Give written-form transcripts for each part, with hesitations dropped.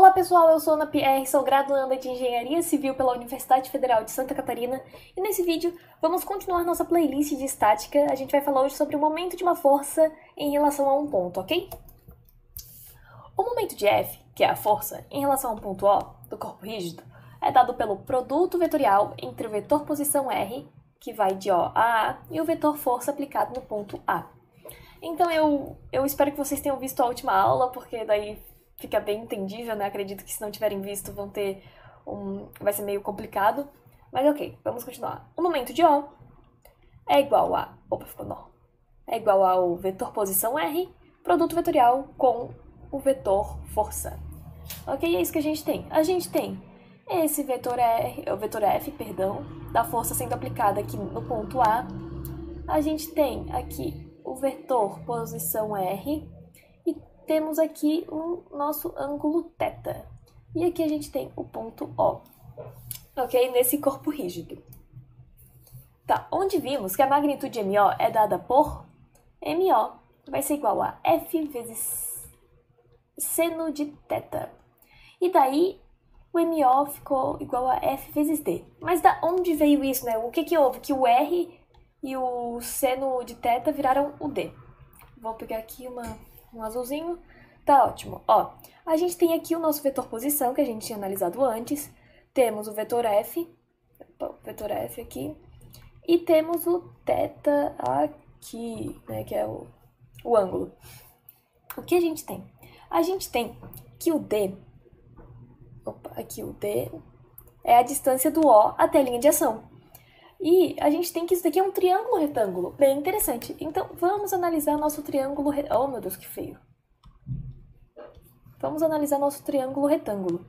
Olá pessoal, eu sou Ana Pierre, sou graduanda de Engenharia Civil pela Universidade Federal de Santa Catarina e nesse vídeo vamos continuar nossa playlist de estática. A gente vai falar hoje sobre o momento de uma força em relação a um ponto, ok? O momento de F, que é a força, em relação a um ponto O do corpo rígido, é dado pelo produto vetorial entre o vetor posição R, que vai de O a A, e o vetor força aplicado no ponto A. Então eu espero que vocês tenham visto a última aula, porque daí fica bem entendível, né? Acredito que se não tiverem visto vai ser meio complicado. Mas ok, vamos continuar. O momento de O é igual a... Opa, ficou nó. É igual ao vetor posição R, produto vetorial com o vetor força. Ok, é isso que a gente tem. A gente tem esse vetor F, da força sendo aplicada aqui no ponto A. A gente tem aqui o vetor posição R e temos aqui o nosso ângulo θ. E aqui a gente tem o ponto O, ok? Nesse corpo rígido. Tá, onde vimos que a magnitude MO é dada por MO, vai ser igual a F vezes seno de θ. E daí o MO ficou igual a F vezes D. Mas da onde veio isso, né? O que houve? Que o R e o seno de θ viraram o D. Vou pegar aqui um azulzinho. Tá ótimo. Ó, a gente tem aqui o nosso vetor posição, que a gente tinha analisado antes. Temos o vetor F aqui. E temos o θ aqui, né, que é o ângulo. O que a gente tem? A gente tem que o D... Opa, aqui o D é a distância do O até a linha de ação. E a gente tem que isso daqui é um triângulo retângulo. Bem interessante. Então, vamos analisar nosso triângulo... Oh, meu Deus, que feio. Vamos analisar nosso triângulo retângulo.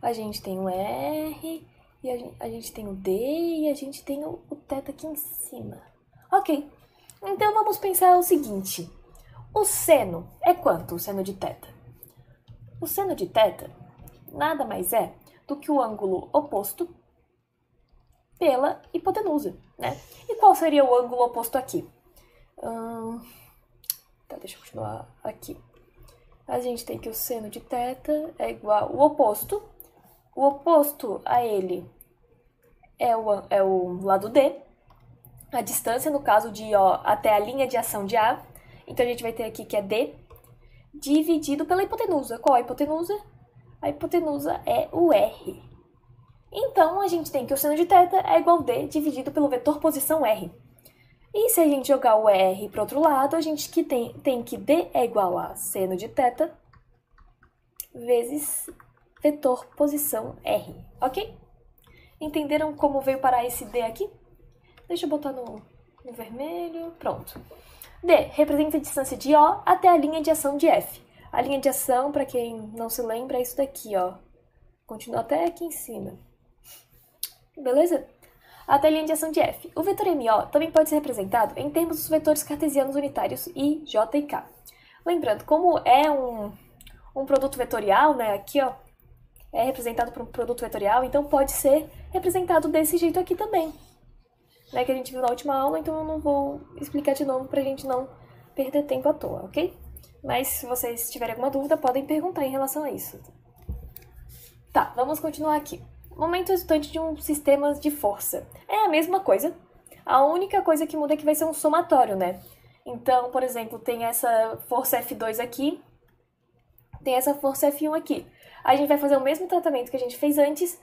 A gente tem o R, e a gente tem o D, e a gente tem o θ aqui em cima. Ok. Então, vamos pensar o seguinte. O seno é quanto, o seno de θ? O seno de θ nada mais é do que o ângulo oposto pela hipotenusa, né? E qual seria o ângulo oposto aqui? Tá, deixa eu continuar aqui. A gente tem que o seno de θ é igual... O oposto a ele é o lado D. A distância, no caso de O até a linha de ação de A. Então, a gente vai ter aqui que é D dividido pela hipotenusa. Qual a hipotenusa? A hipotenusa é o R. Então, a gente tem que o seno de θ é igual a D dividido pelo vetor posição R. E se a gente jogar o R para o outro lado, a gente tem que D é igual a seno de θ vezes vetor posição R, ok? Entenderam como veio parar esse D aqui? Deixa eu botar no vermelho, pronto. D representa a distância de O até a linha de ação de F. A linha de ação, para quem não se lembra, é isso daqui, ó. Continua até aqui em cima. Beleza? Até a linha de ação de F. O vetor MO também pode ser representado em termos dos vetores cartesianos unitários I, J e K. Lembrando, como é um produto vetorial, né, aqui ó, é representado por um produto vetorial, então pode ser representado desse jeito aqui também. Né, que a gente viu na última aula, então eu não vou explicar de novo pra gente não perder tempo à toa, ok? Mas se vocês tiverem alguma dúvida, podem perguntar em relação a isso. Tá, vamos continuar aqui. Momento resultante de um sistema de força. É a mesma coisa. A única coisa que muda é que vai ser um somatório, né? Então, por exemplo, tem essa força F2 aqui, tem essa força F1 aqui. A gente vai fazer o mesmo tratamento que a gente fez antes,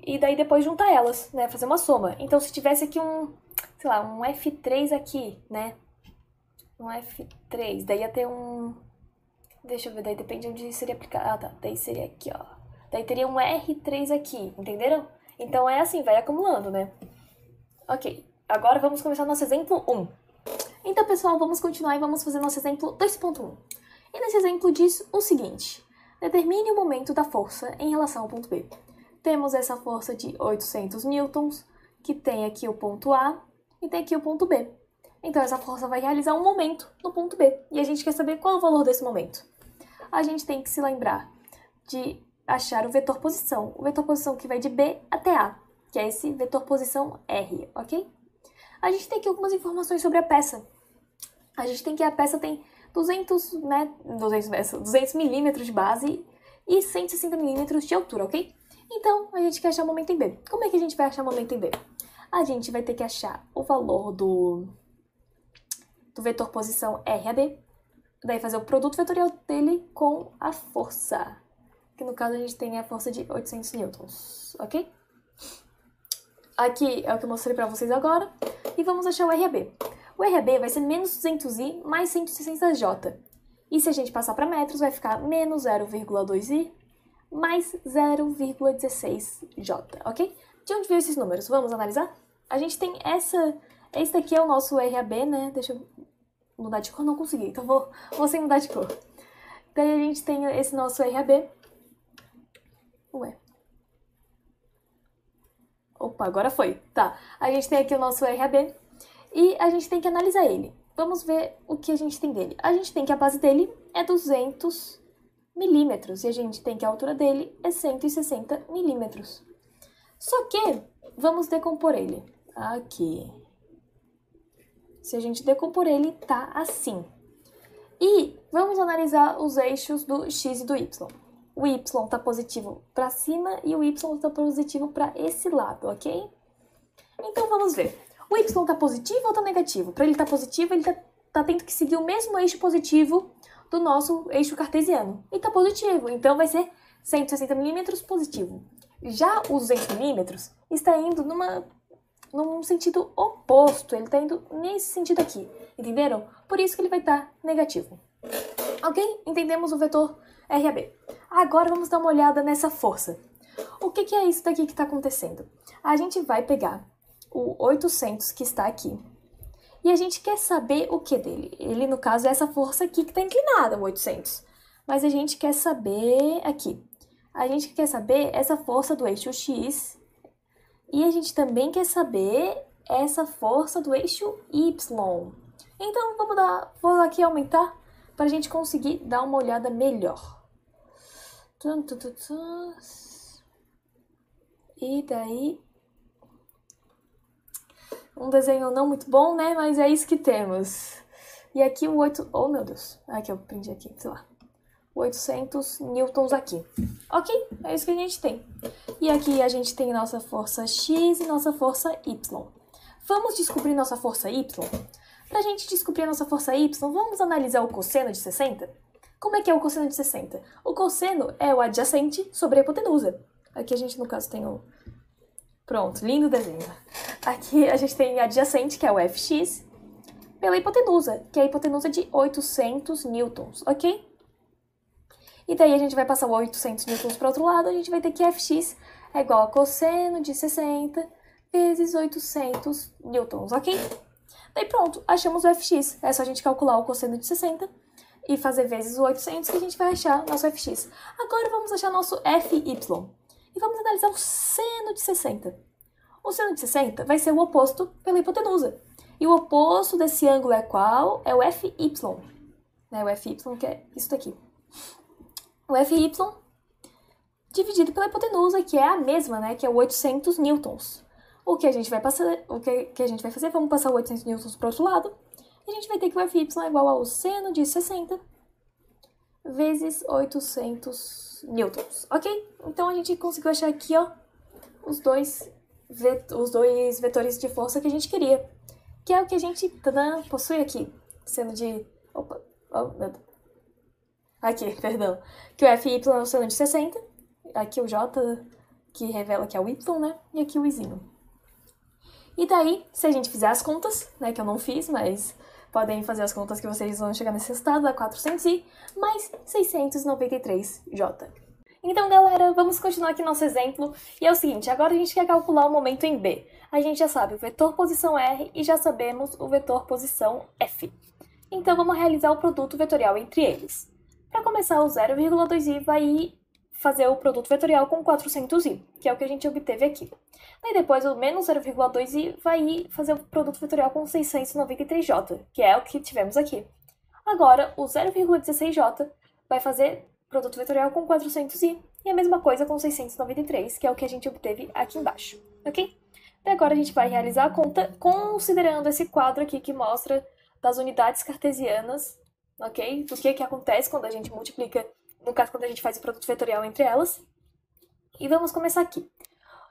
e daí depois juntar elas, né? Fazer uma soma. Então, se tivesse aqui sei lá, um F3 aqui, né? Um F3, daí ia ter Deixa eu ver, daí depende de onde seria aplicado. Ah, tá, daí seria aqui, ó. Daí teria um R3 aqui, entenderam? Então é assim, vai acumulando, né? Ok, agora vamos começar nosso exemplo 1. Então, pessoal, vamos continuar e vamos fazer nosso exemplo 2.1. E nesse exemplo diz o seguinte. Determine o momento da força em relação ao ponto B. Temos essa força de 800 newtons, que tem aqui o ponto A e tem aqui o ponto B. Então, essa força vai realizar um momento no ponto B. E a gente quer saber qual é o valor desse momento. A gente tem que se lembrar de achar o vetor posição. O vetor posição que vai de B até A, que é esse vetor posição R, ok? A gente tem aqui algumas informações sobre a peça. A gente tem que a peça tem 200 milímetros de base e 160 milímetros de altura, ok? Então, a gente quer achar o momento em B. Como é que a gente vai achar o momento em B? A gente vai ter que achar o valor do vetor posição RAB, daí fazer o produto vetorial dele com a força, que no caso a gente tem a força de 800 newtons, ok? Aqui é o que eu mostrei pra vocês agora, e vamos achar o RAB. O RAB vai ser menos 200i mais 160j, e se a gente passar para metros, vai ficar menos 0,2i mais 0,16j, ok? De onde veio esses números? Vamos analisar? A gente tem esse daqui é o nosso RAB, né? Deixa eu mudar de cor, não consegui, então vou sem mudar de cor. Daí a gente tem esse nosso RAB. Ué. Opa, agora foi. Tá, a gente tem aqui o nosso RAB e a gente tem que analisar ele. Vamos ver o que a gente tem dele. A gente tem que a base dele é 200 milímetros e a gente tem que a altura dele é 160 milímetros. Só que vamos decompor ele. Aqui. Se a gente decompor ele, tá assim. E vamos analisar os eixos do x e do y. O y tá positivo para cima e o y tá positivo para esse lado, ok? Então vamos ver. O y tá positivo ou tá negativo? Para ele estar positivo, ele tá tendo que seguir o mesmo eixo positivo do nosso eixo cartesiano. E tá positivo, então vai ser 160 milímetros positivo. Já os 200 milímetros está indo num sentido oposto, ele está indo nesse sentido aqui, entenderam? Por isso que ele vai estar negativo. Ok? Entendemos o vetor RAB. Agora vamos dar uma olhada nessa força. O que é isso daqui que está acontecendo? A gente vai pegar o 800 que está aqui e a gente quer saber o que dele. Ele, no caso, é essa força aqui que está inclinada, o 800. Mas a gente quer saber aqui. A gente quer saber essa força do eixo X e a gente também quer saber essa força do eixo Y. Então, vou aqui aumentar para a gente conseguir dar uma olhada melhor. E daí... Um desenho não muito bom, né? Mas é isso que temos. E aqui o 8... Oh, meu Deus. Aqui, eu prendi aqui, sei lá. 800 newtons aqui. Ok? É isso que a gente tem. E aqui a gente tem nossa força X e nossa força Y. Vamos descobrir nossa força Y? Pra gente descobrir a nossa força Y, vamos analisar o cosseno de 60? Como é que é o cosseno de 60? O cosseno é o adjacente sobre a hipotenusa. Aqui a gente, no caso, tem o... Pronto, lindo desenho. Aqui a gente tem adjacente, que é o Fx, pela hipotenusa, que é a hipotenusa de 800 newtons, ok? E daí a gente vai passar o 800 newtons para o outro lado, a gente vai ter que Fx é igual a cosseno de 60 vezes 800 newtons, ok? Daí pronto, achamos o Fx. É só a gente calcular o cosseno de 60 e fazer vezes o 800 que a gente vai achar nosso Fx. Agora vamos achar nosso Fy. E vamos analisar o seno de 60. O seno de 60 vai ser o oposto pela hipotenusa. E o oposto desse ângulo é qual? É o Fy. Né? O Fy, que é isso daqui. O Fy dividido pela hipotenusa, que é a mesma, né? Que é o 800 newtons. O que a gente vai fazer? Vamos passar o 800 newtons para o outro lado. E a gente vai ter que o Fy é igual ao seno de 60 vezes 800 newtons, ok? Então a gente conseguiu achar aqui, ó, os dois vetores de força que a gente queria, que é o que a gente possui aqui, seno de... Opa, oh, meu Deus. Aqui, perdão. Que o Fy é o seno de 60, aqui o J, que revela que é o Y, né? E aqui o Izinho. E daí, se a gente fizer as contas, né, que eu não fiz, mas podem fazer as contas que vocês vão chegar nesse resultado, dá 400i mais 693j. Então, galera, vamos continuar aqui nosso exemplo. E é o seguinte, agora a gente quer calcular o momento em B. A gente já sabe o vetor posição R e já sabemos o vetor posição F. Então, vamos realizar o produto vetorial entre eles. Para começar, o 0,2i vai fazer o produto vetorial com 400i, que é o que a gente obteve aqui. Daí depois o menos 0,2i vai fazer o produto vetorial com 693j, que é o que tivemos aqui. Agora, o 0,16j vai fazer produto vetorial com 400i, e a mesma coisa com 693, que é o que a gente obteve aqui embaixo, ok? E agora a gente vai realizar a conta considerando esse quadro aqui que mostra das unidades cartesianas, ok? Do que acontece quando a gente multiplica no caso quando a gente faz o produto vetorial entre elas. E vamos começar aqui.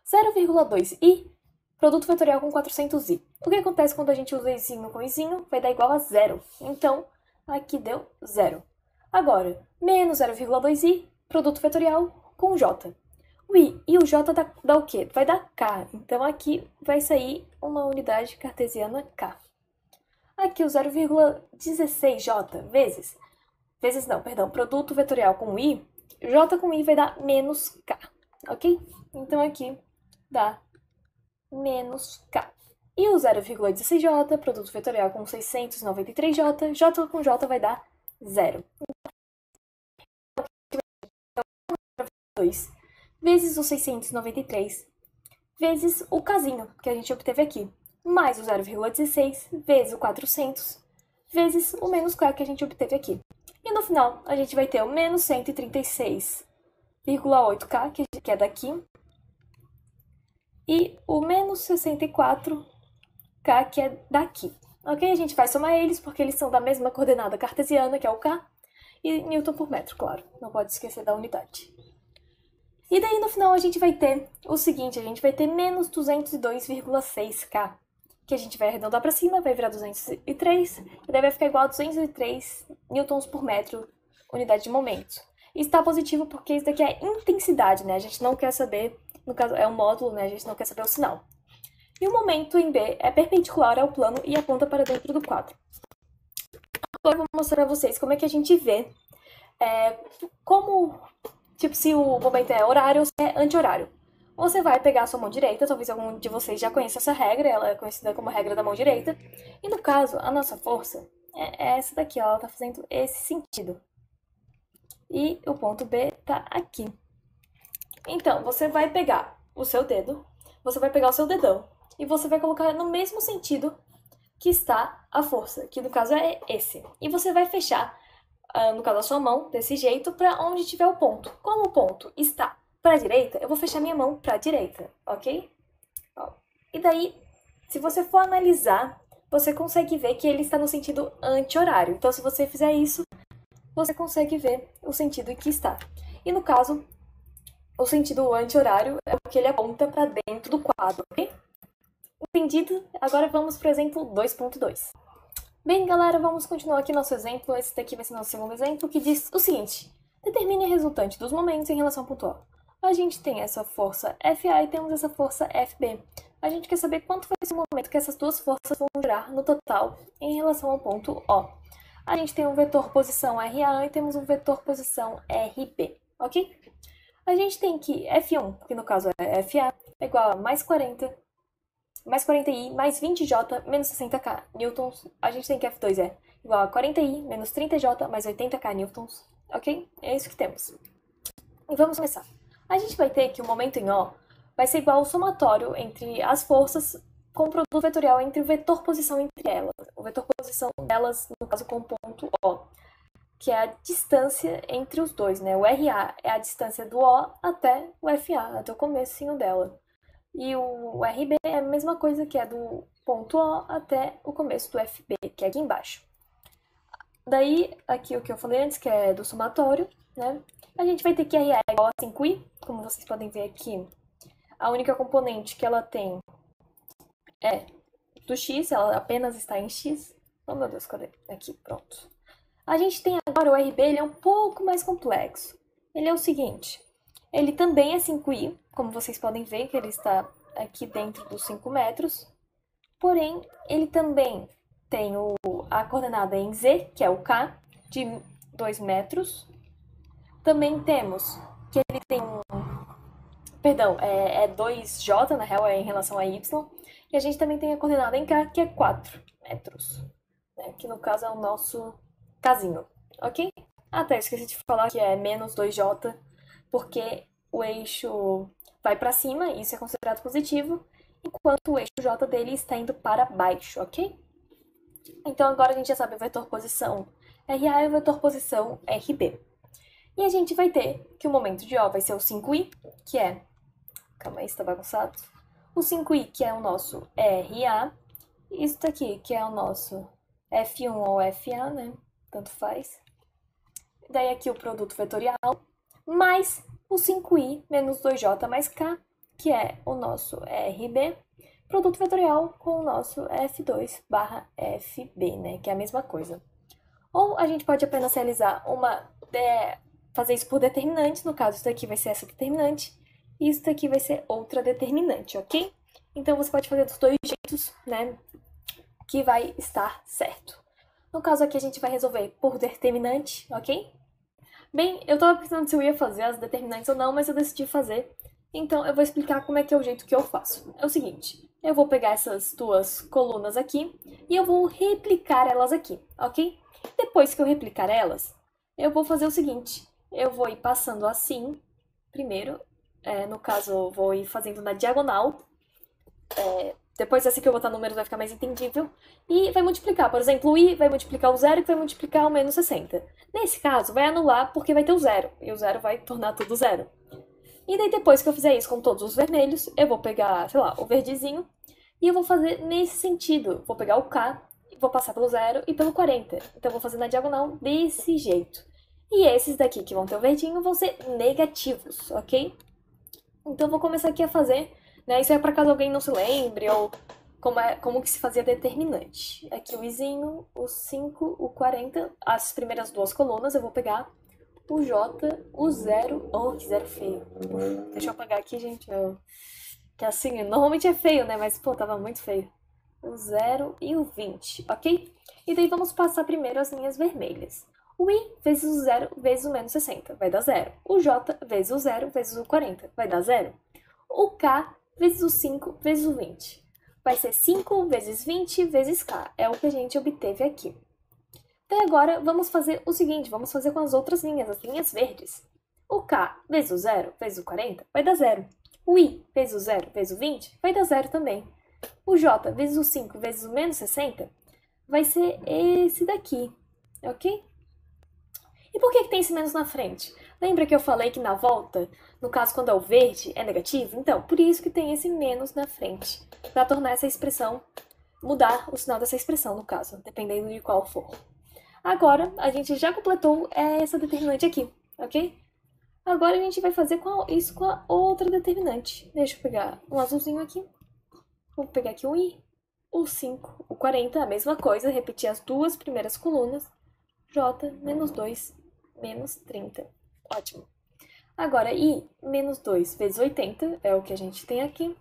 0,2i, produto vetorial com 400i. O que acontece quando a gente usa izinho com izinho? Vai dar igual a zero. Então, aqui deu zero. Agora, menos 0,2i, produto vetorial com j. O i e o j dá o quê? Vai dar k. Então, aqui vai sair uma unidade cartesiana k. Aqui o 0,16j produto vetorial com i, j com i vai dar menos k, ok? Então, aqui dá menos k. E o 0,16j, produto vetorial com 693j, j com j vai dar zero. 2 vezes o 693 vezes o kzinho que a gente obteve aqui, mais o 0,16 vezes o 400 vezes o menos k que a gente obteve aqui. E no final, a gente vai ter o menos 136,8k, que é daqui, e o menos 64k, que é daqui. Ok? A gente vai somar eles, porque eles são da mesma coordenada cartesiana, que é o k, e Newton por metro, claro. Não pode esquecer da unidade. E daí, no final, a gente vai ter o seguinte, a gente vai ter menos 202,6k, que a gente vai arredondar para cima, vai virar 203, e daí vai ficar igual a 203 newtons por metro, unidade de momento. E está positivo porque isso daqui é intensidade, né? A gente não quer saber, no caso é um módulo, né? A gente não quer saber o sinal. E o momento em B é perpendicular ao plano e aponta para dentro do quadro. Agora eu vou mostrar para vocês como é que a gente vê como, tipo, se o momento é horário ou se é anti-horário. Você vai pegar a sua mão direita, talvez algum de vocês já conheça essa regra, ela é conhecida como regra da mão direita. E no caso, a nossa força é essa daqui, ela está fazendo esse sentido. E o ponto B está aqui. Então, você vai pegar o seu dedo, você vai pegar o seu dedão, e você vai colocar no mesmo sentido que está a força, que no caso é esse. E você vai fechar, no caso a sua mão, desse jeito, para onde tiver o ponto. Como o ponto está para a direita, eu vou fechar minha mão para a direita, ok? E daí, se você for analisar, você consegue ver que ele está no sentido anti-horário. Então, se você fizer isso, você consegue ver o sentido em que está. E no caso, o sentido anti-horário é o que ele aponta para dentro do quadro, ok? Entendido? Agora vamos para o exemplo 2.2. Bem, galera, vamos continuar aqui nosso exemplo. Esse daqui vai ser nosso segundo exemplo, que diz o seguinte. Determine a resultante dos momentos em relação ao ponto O. A gente tem essa força FA e temos essa força FB. A gente quer saber quanto vai ser o momento que essas duas forças vão gerar no total em relação ao ponto O. A gente tem um vetor posição RA e temos um vetor posição RB, ok? A gente tem que F1, que no caso é FA, é igual a mais 40i mais 20j menos 60k newtons. A gente tem que F2 é igual a 40i menos 30j mais 80k newtons, ok? É isso que temos. E vamos começar. A gente vai ter que o momento em O vai ser igual ao somatório entre as forças com o produto vetorial entre o vetor posição entre elas. O vetor posição delas, no caso, com o ponto O, que é a distância entre os dois, né? O RA é a distância do O até o FA, até o comecinho dela. E o RB é a mesma coisa, que é do ponto O até o começo do FB, que é aqui embaixo. Daí, aqui o que eu falei antes, que é do somatório, né? A gente vai ter que RA é igual a 5i, como vocês podem ver aqui. A única componente que ela tem é do x, ela apenas está em x. Oh, meu Deus, cadê? Aqui, pronto. A gente tem agora o RB, ele é um pouco mais complexo. Ele é o seguinte, ele também é 5i, como vocês podem ver, que ele está aqui dentro dos 5 metros. Porém, ele também tem a coordenada em z, que é o k, de 2 metros. Também temos que ele tem é 2j, na real, é em relação a y. E a gente também tem a coordenada em k, que é 4 metros, né? Que no caso é o nosso kzinho, ok? Até esqueci de falar que é menos 2j, porque o eixo vai para cima, e isso é considerado positivo, enquanto o eixo j dele está indo para baixo, ok? Então agora a gente já sabe o vetor posição RA e o vetor posição RB. E a gente vai ter que o momento de O vai ser o 5i, que é... Calma aí, está bagunçado. O 5i, que é o nosso RA. Isso daqui, que é o nosso F1 ou FA, né? Tanto faz. daí aqui o produto vetorial, mais o 5i menos 2j mais k, que é o nosso RB, produto vetorial com o nosso F2 barra FB, né, que é a mesma coisa. Ou a gente pode apenas realizar fazer isso por determinantes, no caso, isso daqui vai ser essa determinante, e isso daqui vai ser outra determinante, ok? Então, você pode fazer dos dois jeitos, né, que vai estar certo. No caso aqui, a gente vai resolver por determinante, ok? Bem, eu tava pensando se eu ia fazer as determinantes ou não, mas eu decidi fazer. Então, eu vou explicar como é que é o jeito que eu faço. É o seguinte, eu vou pegar essas duas colunas aqui e eu vou replicar elas aqui, ok? Depois que eu replicar elas, eu vou fazer o seguinte, eu vou ir passando assim, primeiro, no caso, eu vou ir fazendo na diagonal, depois assim que eu botar números vai ficar mais entendível, e vai multiplicar, por exemplo, o i vai multiplicar o zero, que vai multiplicar o menos 60. Nesse caso, vai anular porque vai ter o zero, e o zero vai tornar tudo zero. E daí depois que eu fizer isso com todos os vermelhos, eu vou pegar, sei lá, o verdezinho, e eu vou fazer nesse sentido, vou pegar o k, vou passar pelo 0 e pelo 40. Então, eu vou fazer na diagonal desse jeito. E esses daqui que vão ter o verdinho vão ser negativos, ok? Então, eu vou começar aqui a fazer, né? Isso é para caso alguém não se lembre, ou como que se fazia determinante. Aqui o izinho, o 5, o 40, as primeiras duas colunas eu vou pegar o J, o 0, oh, que zero feio. Deixa eu apagar aqui, gente, que assim, normalmente é feio, né? Mas, pô, tava muito feio. O 0 e o 20, ok? E daí vamos passar primeiro as linhas vermelhas. O i vezes o 0 vezes o menos 60 vai dar 0. O j vezes o 0 vezes o 40 vai dar 0. O k vezes o 5 vezes o 20 vai ser 5 vezes 20 vezes k. É o que a gente obteve aqui. Então agora vamos fazer o seguinte, vamos fazer com as outras linhas, as linhas verdes. O k vezes o 0 vezes o 40 vai dar 0. O i vezes o 0 vezes o 20 vai dar 0 também. O j vezes o 5 vezes o menos 60 vai ser esse daqui, ok? E por que tem esse menos na frente? Lembra que eu falei que na volta, no caso quando é o verde, é negativo? Então, por isso que tem esse menos na frente, para tornar essa expressão, mudar o sinal dessa expressão, no caso, dependendo de qual for. Agora, a gente já completou essa determinante aqui, ok? Agora a gente vai fazer isso com a outra determinante. Deixa eu pegar um azulzinho aqui. Vou pegar aqui o i, o 5, o 40, a mesma coisa, repetir as duas primeiras colunas. J menos 2 menos 30. Ótimo. Agora, i menos 2 vezes 80 é o que a gente tem aqui.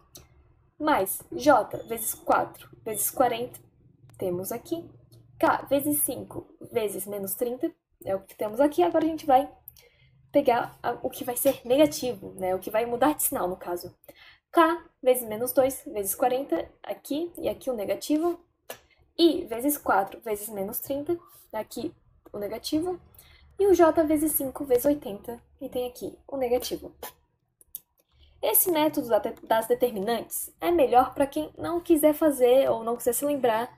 Mais j vezes 4 vezes 40, temos aqui. K vezes 5 vezes menos 30 é o que temos aqui. Agora a gente vai pegar o que vai ser negativo, né? O que vai mudar de sinal, no caso. K vezes menos 2 vezes 40, aqui, e aqui o negativo. I vezes 4 vezes menos 30, aqui o negativo. E o J vezes 5 vezes 80, e tem aqui o negativo. Esse método das determinantes é melhor para quem não quiser fazer ou não quiser se lembrar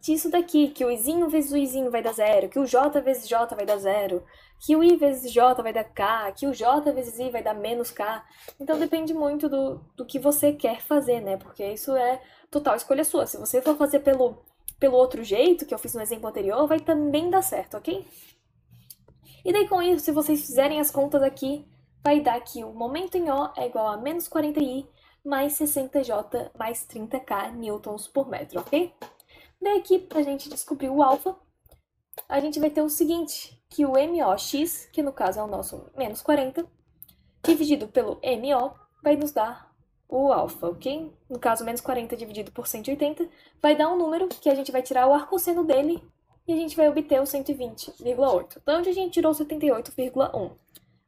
disso daqui, que o izinho vezes o izinho vai dar 0, que o j vezes j vai dar 0, que o i vezes j vai dar k, que o j vezes i vai dar menos k. Então depende muito do que você quer fazer, né? Porque isso é total escolha sua. Se você for fazer pelo outro jeito, que eu fiz no exemplo anterior, vai também dar certo, ok? E daí com isso, se vocês fizerem as contas aqui, vai dar que o momento em O é igual a menos 40i mais 60j mais 30k newtons por metro, ok? Daí aqui, pra gente descobrir o alfa, a gente vai ter o seguinte, que o MOx, que no caso é o nosso menos 40, dividido pelo MO, vai nos dar o alfa, ok? No caso, menos 40 dividido por 180, vai dar um número que a gente vai tirar o arcosseno dele e a gente vai obter o 120,8. Da onde a gente tirou o 78,1?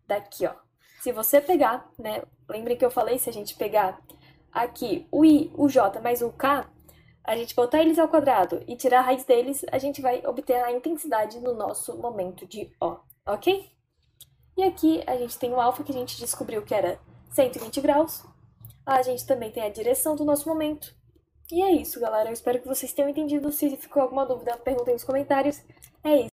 Daqui, ó. Se você pegar, né, lembrem que eu falei, se a gente pegar aqui o i, o j mais o k, a gente botar eles ao quadrado e tirar a raiz deles, a gente vai obter a intensidade no nosso momento de O, ok? E aqui a gente tem o alfa, que a gente descobriu que era 120 graus. A gente também tem a direção do nosso momento. E é isso, galera. Eu espero que vocês tenham entendido. Se ficou alguma dúvida, perguntem nos comentários. É isso.